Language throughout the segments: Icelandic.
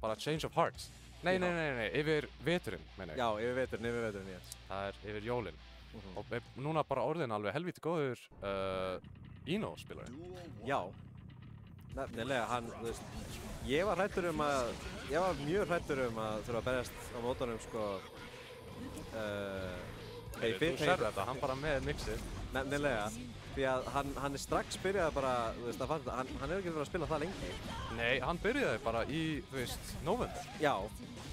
bara change of hearts. Nei, yfir veturinn, meina ég. Já, yfir veturinn, yes. Það yfir jólin. Og núna bara orðin alveg helvíti góður Ino spilari. Já. Nefnilega, hann, þú veist, ég var mjög hræddur að þurfa að berjast á mótunum, sko. Þú sér þetta, hann bara með mixið. Nefnilega, því að hann strax byrjaði bara, þú veist, hann ekki verið að spila það lengi. Nei, hann byrjaði bara í, þú veist, november. Já,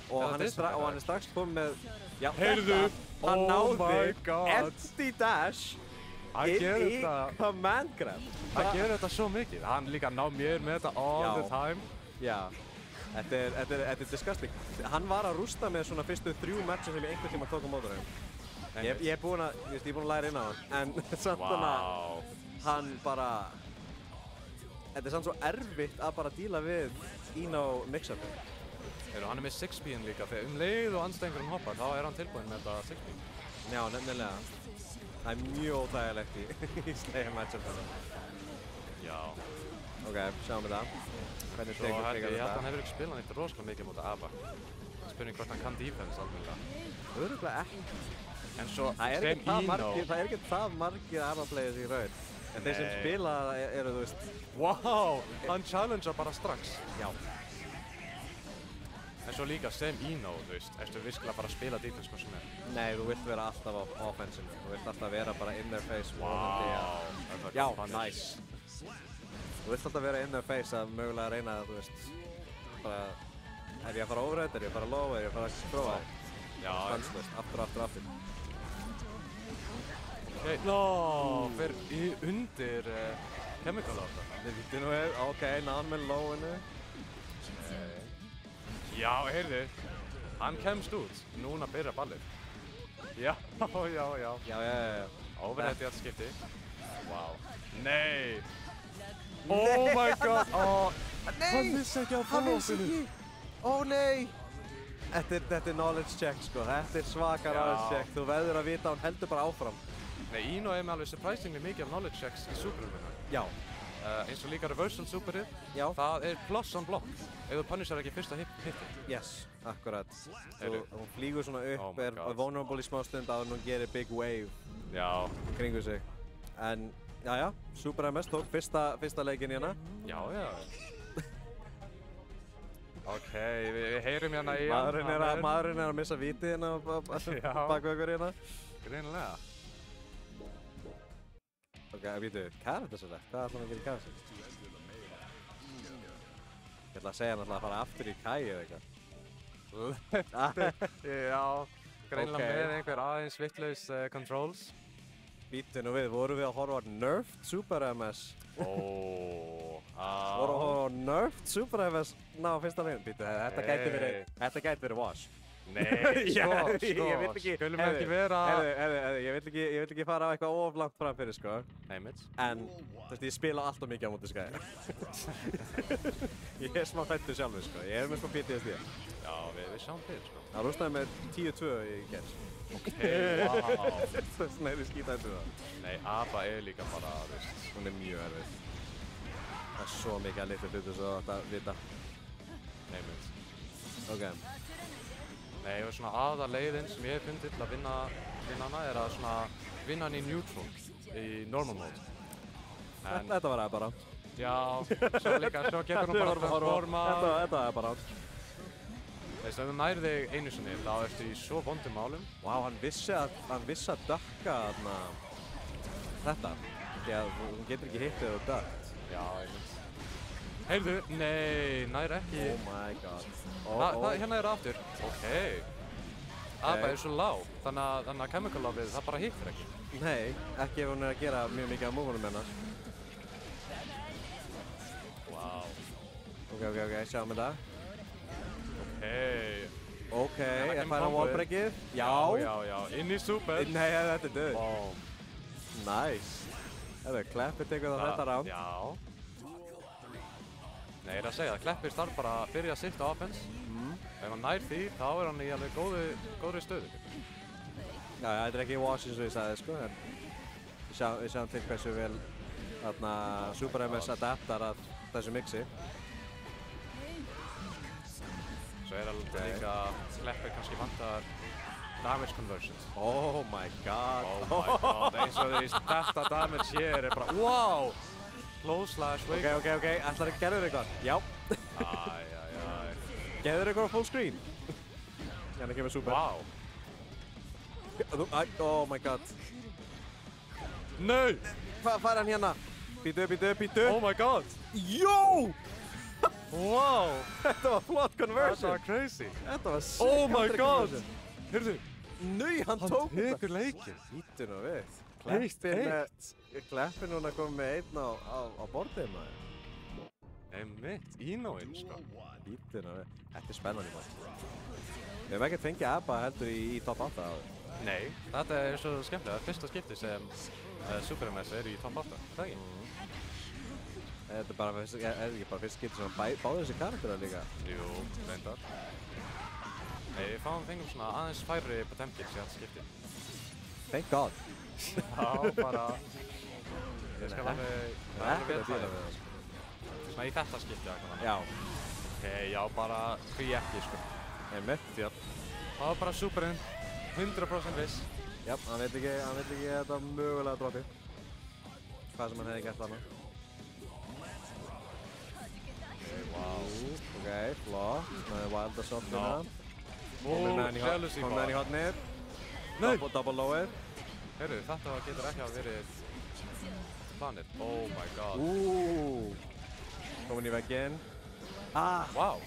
og hann er strax komið með, já, heyrðu, hann náði God. empty dash í command grab. Hann gerir þetta svo mikið, hann líka ná mér með þetta all the time. Já, þetta er disgusting. Hann var að rústa með svona fyrstu 3 matcha sem ég einhvern tíma tók á mótunum. Ég er búinn að læra inn á hann, en samt hann bara, þetta er samt svo erfitt að bara díla við Ino mix-upið. Hann er með 6-bean líka, þegar leið og andstæðingurinn hoppar, þá er hann tilbúinn með þetta 6-bean. Já, nefnilega. Það er mjög óþægilegt í slegin match-upinu. Já. Ok, sjáum við það. Hvernig tekur þetta? Ég held að hann þetta? hefur ekki spilað neitt rosalega mikið mútið Aba. Spurning hvort hann kann defense alveg. Örugglega ekki. En svo Það er ekki það margir Aba-players í raun. En þeir sem spila eru, þú veist... Wow, hann challengea bara strax. Já. En svo líka sem Ino, þú veist, ertu virkilega bara að spila defense hvað sem er. Nei, þú vilt vera alltaf á offensinu. Þú vilt alltaf vera bara in their face. Wow. Já, nice. Þú vilt alltaf vera in their face að mögulega reyna að, þú veist, bara... Er ég að fara overhead, er ég að fara low, er ég að fara að throw? Já. Stanslust, aftur. Fer undir chemical á þetta. Ok, náðan með lowinu. Já, heyrðu, hann kemst út. Núna byrja ballið. Já. Overhead í allt skipti. Wow. Nei! Oh my god! Hann vissi ekki að follow-upinu. Ó nei! Þetta er knowledge check, sko. Þetta er svaka knowledge check. Þú verður að vita að hann heldur bara áfram. Nei, Ino er með alveg surprisingly mikið af knowledge checks í superruminu. Já. Eins og líka reversal superið. Já. Það er plus on block. Ef þú punishar ekki fyrsta hitti. Yes, akkurat. Hún flýgur svona upp, er vulnerable í smá stund að hún gerir big wave kringu sig. En, já, Super MS tók fyrsta leikinn hérna. Já. Ok, við heyrum hérna í Maðurinn er að missa víti hérna baku ykkur hérna. Greinilega. Ok, býtu, character select, hvað ætlar hann að gera í character select? Ég ætla að segja hann að fara aftur í Kai eða eitthvað. Já, greinilega með einhver aðeins vittlaus controls. Býtu nú við, vorum við að horfa á Nerfed Super MS? Vorum við að horfa á Nerfed Super MS ná fyrsta leginn? Býtu, þetta gæti verið wash. Nei, skulum ekki vera... Ég vil ekki fara á eitthvað of langt fram fyrir, sko. Nei, mitt. En, þú veist, ég spila alltaf mikið á móti Sky. Ég er smá hræddur sjálfur, sko. Ég er með smá PTSD. Já, við sjáum fyrir, sko. Það rústaði með 10-2 í gerð. Ok, wow. Svona er ég skítættu það. Nei, Aba er líka bara, þú veist. Hún er mjög erfið. Það er svo mikið að litlu hlutu svo að vita. Nei, mitt. Ok. Nei, og svona aða leiðin sem ég hef fundið til að vinna hana er að svona vinna hann í neutral, í normal mode. Þetta var það bara. Já, svo getur hún bara performa. Þetta var bara. Veist, ef þú nærði þig einu sinni, þá ertu í svo vondum málum. Vá, hann vissi að dökka þetta. Því að hún getur ekki hittið og dökt. Já, einmitt. Heyrðu, nei, nær ekki. Oh my god. Hérna er það aftur. Ok. Aba er svo lág, þannig að chemical lofið, það bara hittir ekki. Nei, ekki ef hún er að gera mjög mikið af múfunum hennar. Wow. Ok, sjáum við það. Ok, ég fær hann wallbreakið. Já, inn í super. Nei, þetta er döð. Boom. Nice. Kleppir tekur það þetta round. Já. Nei, ég er að segja það, Kleppir þarf bara að byrja að sitta offense. Ef hann nær því, þá er hann í alveg góðri stöðu. Já, þetta er ekki wash eins og ég sagði, sko, en við sjáum til hversu vel Super MS adaptar að þessu mixi. held líka Kleppi kannski vantar damage conversions. Oh my god. Oh my god, eins og því þetta damage hér er bara, wow! Close slash wake. Ok, ætlar að gerður eitthvað? Já. Gerður eitthvað á full screen? Hérna kemur super. Wow. Oh my god. Nei! Hvað fær hann hérna? Býtu. Oh my god! Jó! Wow! Þetta var flott Þetta conversion. var crazy. Þetta var sick. Oh my counter god! conversion. Heyrðu, Nei, hann tók hann tekur leikinn. Býtu nú við. 1-1. Kleppi núna komið með einn á borðið maður. Einmitt, Inoinn sko. Býtu nú við. Þetta er spennandi maður. Við hefum ekkert fengið Abba heldur í top 8 áður. Nei, þetta er svo skemmtilega. Fyrsta skipti sem Super MS er í top 8, það ekki? Þetta er ekki bara fyrst skipti sem báði þessi karakterar líka? Jú, reyndar. Nei, við fengum svona aðeins færri potentials í þetta skipti. Thank God. Já, bara... Ég skal alveg... Það er ekkert að díla við það, sko. Svona í þetta skipti eða eitthvað. Já. Ok, já, bara hví ekki, sko. Einmitt. Já. Það var bara Superinn, 100% viss. Já, hann veit ekki að þetta mögulega droppi. Hvað sem hann hefði gert þarna. Wow. Ok, flott. Það er Wilder shotgunna. Og Jealousy Kom með hann í hotnið. Nei! Double low-ið. Heyrðu, þetta getur ekki að verið planið. Oh my god. Komin í vegginn. Wow.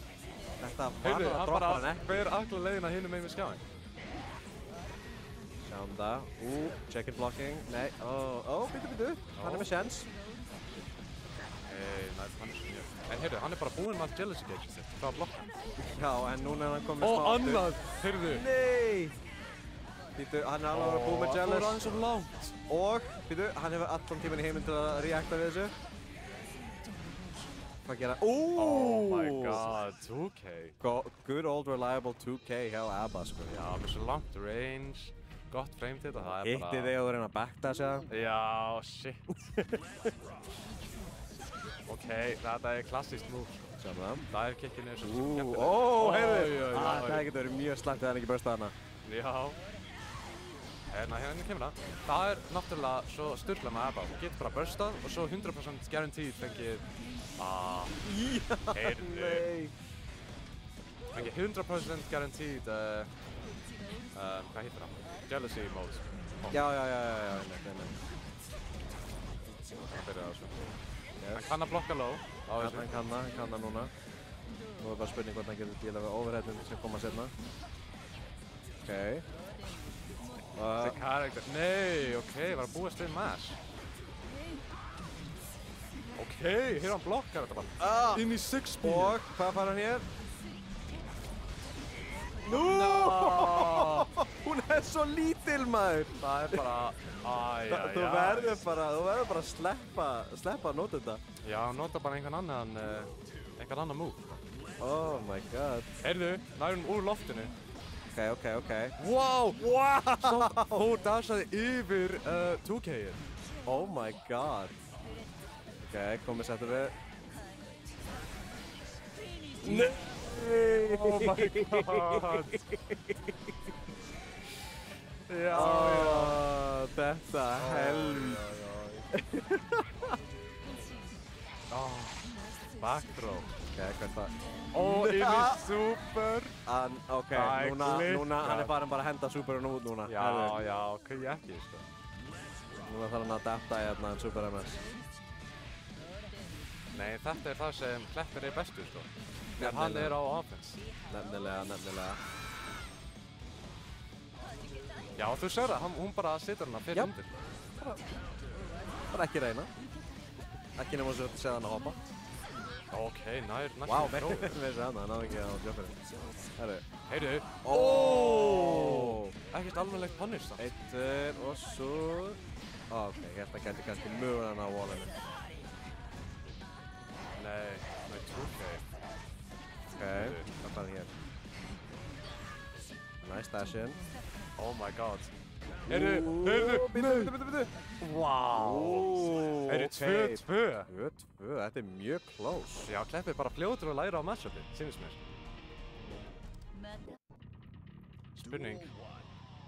Þetta var Heyrðu, að hann droppa bara hann ekki. fer alla leiðina hinum megin við skjáin. Sjáum það. Check-in blocking. Nei. Býtu. Hann er með sjens. Nei, hann er svo mjög. En heyrðu, hann er bara búinn með allt Jealousy Gage sitt. Það var blokkan. Já, en núna er hann komið Og smá aftur. annað! Heyrðu. Nei! Býtu, hann er alveg búinn með Það fór Jealous. aðeins svo langt. Og, býtu, hann hefur allan tíman í heiminn til að reacta við þessu. Hvað gera? Oh my god, 2K. Good old reliable 2K hjá Abba, sko. Já, með svo langt range. Gott frame til þetta, það er bara... Hitti þig og þú reyna að backdasha. Já, shit. Ok, þetta er klassískt move. Sjáum það. Það er kickinu svo skemmtilegt. Heyrðu! Það hefði getið verið mjög slæmt ef hann ekki börstað hana. Já. Hérna kemur það. Það er náttúrulega svo sturla með Abba. Þú getur bara burstað og svo 100% guaranteed fengið... Heyrðu. Nei. Fengið 100% guaranteed... hvað heitir það? Jealousy mode. Já, einmitt. Það byrjaði á svo. Hann kann að blokka low á þessu. Hann kann það núna. Nú er bara spurning hvort hann getur dílað við overheadin sem koma seinna. Ok. Þessi karakter. Nei, ok, var að búast við mash. Ok, hér hann blokkar þetta bara. Inn í 6-speed. Og hvað fær hann hér? Nú! Hún er svo lítil, maður! Það er bara... Þú verður bara að sleppa að nota þetta. Já, nota bara einhvern annan move. Oh my god. Heyrðu, nærum úr loftinu. Ok. Wow! Samt hún dashaði yfir 2K-ið. Oh my god. Ok, komið settur við. Nei! Oh my god. Já. Þetta helvíti. Backthrow. Ok, hvað er það? Inn í super. Ok, núna hann er farin bara að henda superinn út núna. Já, hví ekki, sko. Núna þarf hann að adapta hérna en Super MS. Nei, þetta er það sem Kleppir er bestu, sko. Þegar hann er á offense. Nefnilega. Já, þú sér það, hún bara situr hana fyrir undir. Bara ekki reyna. Ekki nema svo að segja hann að hoppa. Ok, næstu Vá, með þessi hann náðu ekki á jumperinn. Heyrðu. Ekkert alveg punish það. Eittur og svo... Ok, hérna gæti kannski mögulega á wallinu. Nei, 2K. Ok, hvað fær hann hér? Nice dash-in. Oh my god. Heyrðu. Býtu. Wow. Heyrðu, 2-2. 2-2, þetta er mjög close. Já, Kleppir bara fljótur að læra á matchupi, sýnist mér. Spurning.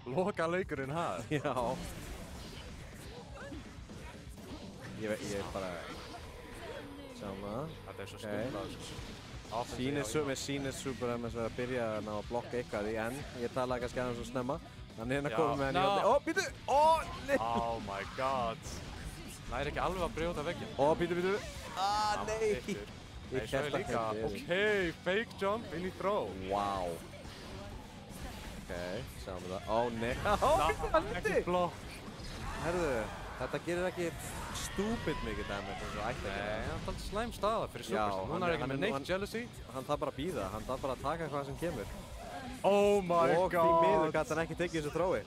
Loka leikurinn það? Já. Ég bara... Sjáum það. Þetta svo stundað, sko. Sýnir Super MS að byrja að blokka eitthvað í enn. Ég talaði kannski aðeins svo snemma. Hann er komið með henni í hótti. Býtu! Oh my god. Það er ekki alveg að brjóta vegginn. Býtu. Nei! Nei, svo er líka. Ok, fake jump inn í throw. Wow. Ok, sjáum við það. Nei! Ekki blokk. Herðu, þetta gerir ekki stúpid mikið damage eins og ætti ekki. Nei, það er alltaf slæm staða fyrir Superstar. Hún er ekki með neitt jealousy. Hann þarf bara að bíða, hann þarf bara að taka hvað sem kemur. Oh my god! Og því miður gæti hann ekki tekið þessu þrói.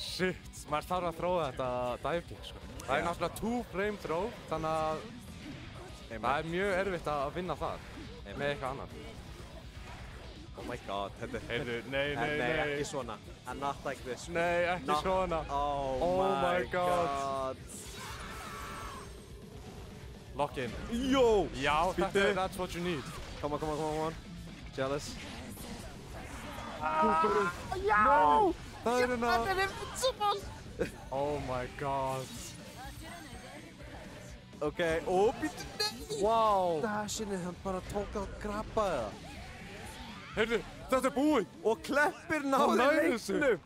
Shit, maður þarf að þróa þetta dive kick, sko. Það er náttúrulega 2 frame throw, þannig að það er mjög erfitt að vinna það með eitthvað annar. Oh my god, þetta er... Heyrðu, nei. Nei, ekki svona. Not like this. Nei, ekki svona. Oh my god. Lock in. Jó! Já, that's what you need. Come on. Jealous. Já! Það er hérna... Þetta er invincible! Oh my god. Ok, býttu, nei! Wow! Dashinni, hann bara tók að grabba það. Heyrðu, þetta er búið! Og Kleppir náði leiknum!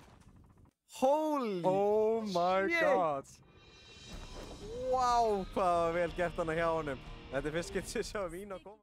Holy Oh my god! Wow, hvað var vel gert hana hjá honum. Þetta er fyrst skipti sem sjá vín að koma.